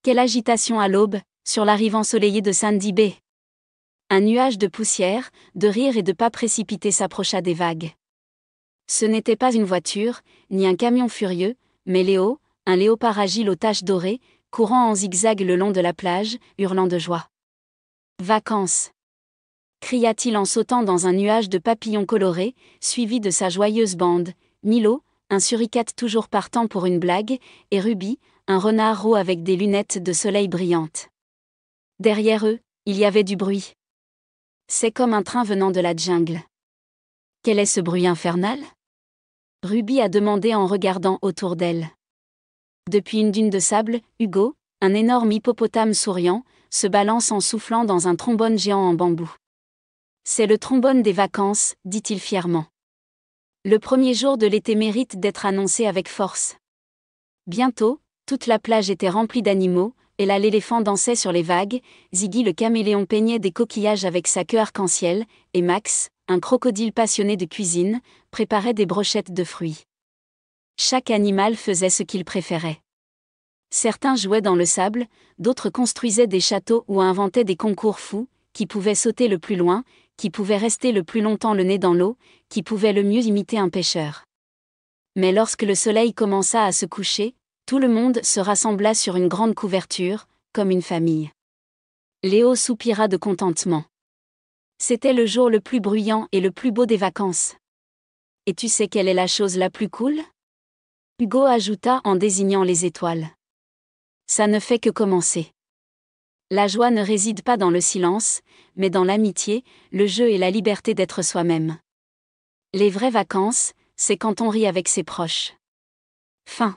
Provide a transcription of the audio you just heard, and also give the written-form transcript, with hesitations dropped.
Quelle agitation à l'aube, sur la rive ensoleillée de Sandy Bay. Un nuage de poussière, de rires et de pas précipités s'approcha des vagues. Ce n'était pas une voiture, ni un camion furieux, mais Léo, un léopard agile aux taches dorées, courant en zigzag le long de la plage, hurlant de joie. Vacances! Cria-t-il en sautant dans un nuage de papillons colorés, suivi de sa joyeuse bande, Milo, un suricate toujours partant pour une blague, et Ruby, un renard roux avec des lunettes de soleil brillantes. Derrière eux, il y avait du bruit. C'est comme un train venant de la jungle. Quel est ce bruit infernal? Ruby a demandé en regardant autour d'elle. Depuis une dune de sable, Hugo, un énorme hippopotame souriant, se balance en soufflant dans un trombone géant en bambou. C'est le trombone des vacances, dit-il fièrement. Le premier jour de l'été mérite d'être annoncé avec force. Bientôt, toute la plage était remplie d'animaux, et là l'éléphant dansait sur les vagues, Ziggy le caméléon peignait des coquillages avec sa queue arc-en-ciel, et Max, un crocodile passionné de cuisine, préparait des brochettes de fruits. Chaque animal faisait ce qu'il préférait. Certains jouaient dans le sable, d'autres construisaient des châteaux ou inventaient des concours fous, qui pouvaient sauter le plus loin, qui pouvaient rester le plus longtemps le nez dans l'eau, qui pouvaient le mieux imiter un pêcheur. Mais lorsque le soleil commença à se coucher, tout le monde se rassembla sur une grande couverture, comme une famille. Léo soupira de contentement. C'était le jour le plus bruyant et le plus beau des vacances. Et tu sais quelle est la chose la plus cool? Hugo ajouta en désignant les étoiles. Ça ne fait que commencer. La joie ne réside pas dans le silence, mais dans l'amitié, le jeu et la liberté d'être soi-même. Les vraies vacances, c'est quand on rit avec ses proches. Fin.